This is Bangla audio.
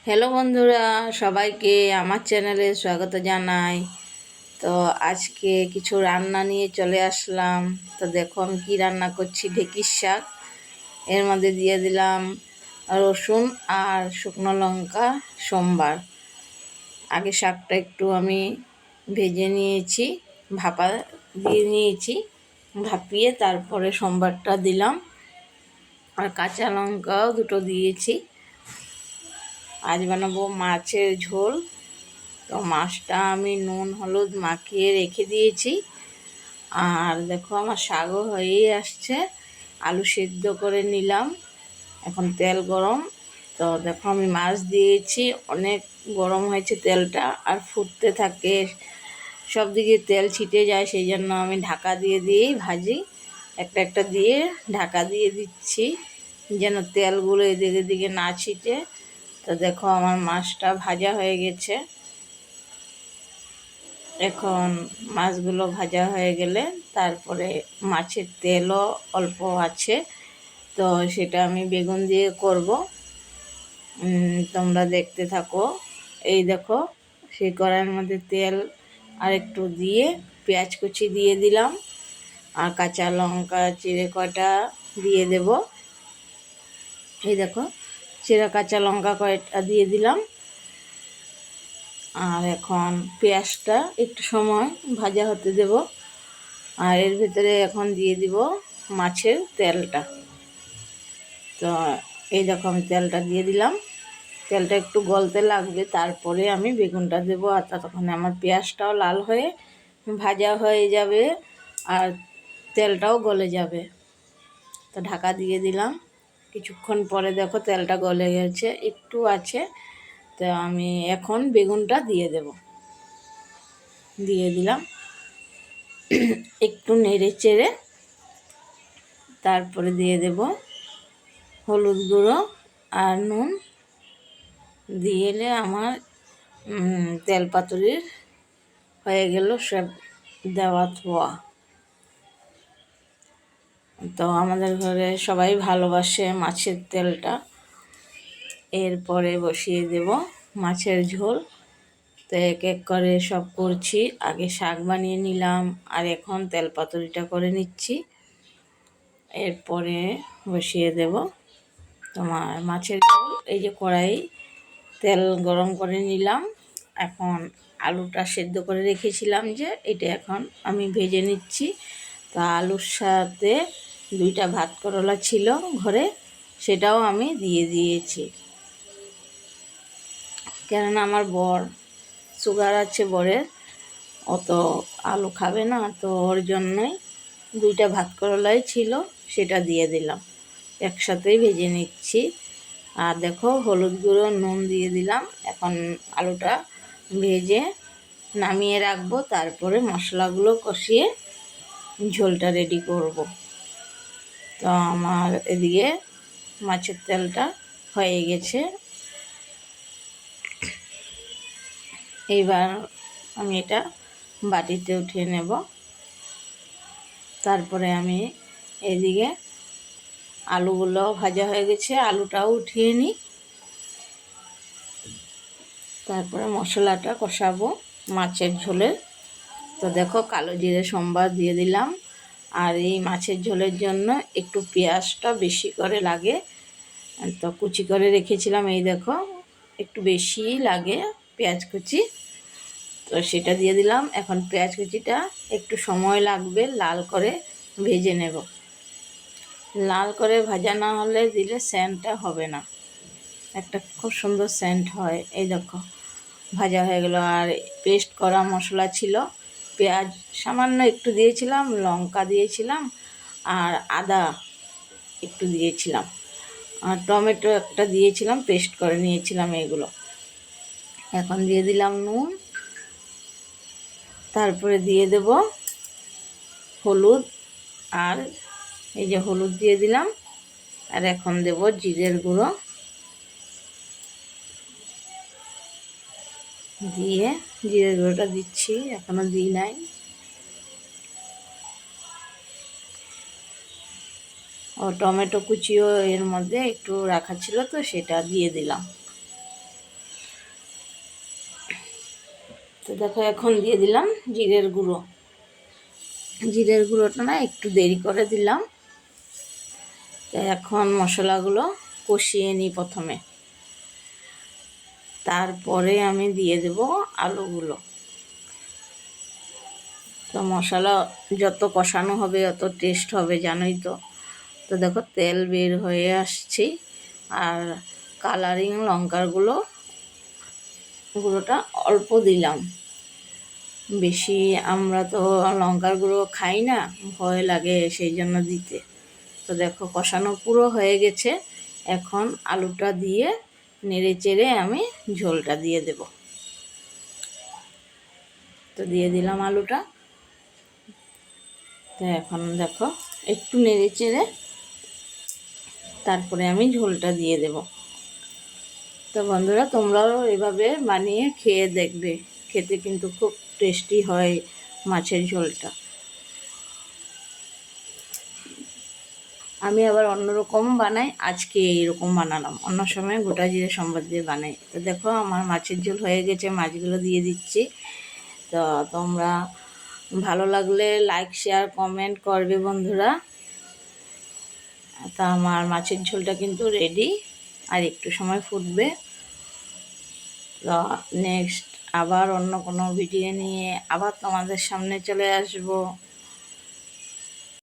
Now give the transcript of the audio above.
হ্যালো বন্ধুরা, সবাইকে আমার চ্যানেলে স্বাগত জানাই। তো আজকে কিছু রান্না নিয়ে চলে আসলাম। তো দেখো আমি কী রান্না করছি, ঢেঁকির শাক। এর মধ্যে দিয়ে দিলাম রসুন আর শুকনো লঙ্কা সোমবার। আগে শাকটা একটু আমি ভেজে নিয়েছি, ভাপা দিয়ে নিয়েছি, ভাপিয়ে তারপরে সোমবারটা দিলাম। আর কাঁচা লঙ্কাও দুটো দিয়েছি। আজ বানাবো মাছের ঝোল। তো মাছটা আমি নুন হলুদ মাখিয়ে রেখে দিয়েছি। আর দেখো আমার শাকও হয়েই আসছে। আলু সিদ্ধ করে নিলাম, এখন তেল গরম। তো দেখো আমি মাছ দিয়েছি, অনেক গরম হয়েছে তেলটা, আর ফুটতে থাকে, সব দিকে তেল ছিটে যায়, সেই জন্য আমি ঢাকা দিয়ে দিয়েই ভাজি। একটা একটা দিয়ে ঢাকা দিয়ে দিচ্ছি যেন তেলগুলো এদিকে দিকে না ছিটে। তো দেখো আমার মাছটা ভাজা হয়ে গেছে। এখন মাছগুলো ভাজা হয়ে গেলে তারপরে মাছের তেলও অল্প আছে, তো সেটা আমি বেগুন দিয়ে করব। তোমরা দেখতে থাকো। এই দেখো সেই কড়াইয়ের মধ্যে তেল আর একটু দিয়ে পেঁয়াজ কুচি দিয়ে দিলাম, আর কাঁচা লঙ্কা চিড়ে কটা দিয়ে দেব। এই দেখো চিড়া কাঁচা লঙ্কা কয়টা দিয়ে দিলাম। আর এখন পেঁয়াজটা একটু সময় ভাজা হতে দেব। আর এর ভিতরে এখন দিয়ে দিব মাছের তেলটা। তো এই দেখো আমি তেলটা দিয়ে দিলাম। তেলটা একটু গলতে লাগবে, তারপরে আমি বেগুনটা দেবো। আর ততক্ষণে আমার পেঁয়াজটাও লাল হয়ে ভাজা হয়ে যাবে, আর তেলটাও গলে যাবে। তো ঢাকা দিয়ে দিলাম। কিছুক্ষণ পরে দেখো তেলটা গলে গেছে, একটু আছে। তো আমি এখন বেগুনটা দিয়ে দিলাম। একটু নেড়ে চেড়ে তারপরে দিয়ে দেব হলুদ গুঁড়ো আর নুন। দিয়েলে আমার তেল পাতুরির হয়ে গেল সব দেওয়া থোয়া। তো আমাদের ঘরে সবাই ভালোবাসে মাছের তেলটা। এরপরে বসিয়ে দেব মাছের ঝোল। তো এক এক করে সব করছি। আগে শাক বানিয়ে নিলাম, আর এখন তেল পাতুরিটা করে নিচ্ছি। এরপরে বসিয়ে দেব তোমার মাছের ঝোল। এই যে কড়াই তেল গরম করে নিলাম। এখন আলুটা সেদ্ধ করে রেখেছিলাম, যে এটা এখন আমি ভেজে নিচ্ছি। তো আলুর সাথে দুইটা ভাত করলা ছিল ঘরে, সেটাও আমি দিয়ে দিয়েছি। কেননা আমার বর সুগার আছে, বরের অত আলু খাবে না, তো ওর জন্যই দুইটা ভাত করলাই ছিল, সেটা দিয়ে দিলাম। একসাথেই ভেজে নিচ্ছি। আর দেখো হলুদ গুঁড়ো নুন দিয়ে দিলাম। এখন আলুটা ভেজে নামিয়ে রাখবো, তারপরে মশলাগুলো কষিয়ে ঝোলটা রেডি করব। তো আমার এদিকে মাছের তেলটা হয়ে গেছে। এইবার আমি এটা বাটিতে উঠিয়ে নেব। তারপরে আমি এদিকে আলুগুলো ভাজা হয়ে গেছে, আলুটাও উঠিয়ে নিই। তারপরে মশলাটা কষাবো মাছের ঝোলে। তো দেখো কালো জিরে সোমবার দিয়ে দিলাম। আর এই মাছের ঝোলের জন্য একটু পেঁয়াজটা বেশি করে লাগে, তো কুচি করে রেখেছিলাম। এই দেখো একটু বেশিই লাগে পেঁয়াজ কুচি, তো সেটা দিয়ে দিলাম। এখন পেঁয়াজ কুচিটা একটু সময় লাগবে, লাল করে ভেজে নেব। লাল করে ভাজা না হলে দিলে সেন্টটা হবে না, একটা খুব সুন্দর সেন্ট হয়। এই দেখো ভাজা হয়ে গেল। আর পেস্ট করা মশলা ছিল, পেঁয়াজ সামান্য একটু দিয়েছিলাম, লঙ্কা দিয়েছিলাম, আর আদা একটু দিয়েছিলাম, আর টমেটো একটা দিয়েছিলাম, পেস্ট করে নিয়েছিলাম এগুলো। এখন দিয়ে দিলাম নুন, তারপরে দিয়ে দেব হলুদ। আর এই যে হলুদ দিয়ে দিলাম। আর এখন দেব জিরের গুঁড়ো, দিয়ে জিরের গুঁড়োটা দিচ্ছি, এখনও দিই নাই। টমেটো কুচিও এর মধ্যে একটু রাখা ছিল, তো সেটা দিয়ে দিলাম। তো দেখো এখন দিয়ে দিলাম জিরের গুঁড়ো। জিরের গুঁড়োটা না একটু দেরি করে দিলাম। তো এখন মশলাগুলো কষিয়ে নিই প্রথমে, তারপরে আমি দিয়ে দেব আলুগুলো। তো মশলা যত কষানো হবে অত টেস্ট হবে, জানোই তো। তো দেখো তেল বের হয়ে আসছে, আর কালারিং লঙ্কার গুঁড়োটা অল্প দিলাম, বেশি আমরা তো লঙ্কার গুঁড়ো খাই না, ভয় লাগে সেই জন্য দিতে। তো দেখো কষানো পুরো হয়ে গেছে, এখন আলুটা দিয়ে নেড়ে চেড়ে আমি ঝোলটা দিয়ে দেব। তো দিয়ে দিলাম আলুটা। তো এখন দেখো একটু নেড়ে চেড়ে তারপরে আমি ঝোলটা দিয়ে দেব। তো বন্ধুরা তোমরাও এভাবে বানিয়ে খেয়ে দেখবে, খেতে কিন্তু খুব টেস্টি হয় মাছের ঝোলটা। আমি আবার অন্যরকম বানাই, আজকে এইরকম বানালাম, অন্য সময় গোটা জিরে সম্বাদ দিয়ে বানাই। তো দেখো আমার মাছের ঝোল হয়ে গেছে, মাছগুলো দিয়ে দিচ্ছি। তো তোমরা ভালো লাগলে লাইক শেয়ার কমেন্ট করবে বন্ধুরা। তা আমার মাছের ঝোলটা কিন্তু রেডি, আর একটু সময় ফুটবে। তো নেক্সট আবার অন্য কোনো ভিডিও নিয়ে আবার তোমাদের সামনে চলে আসবো।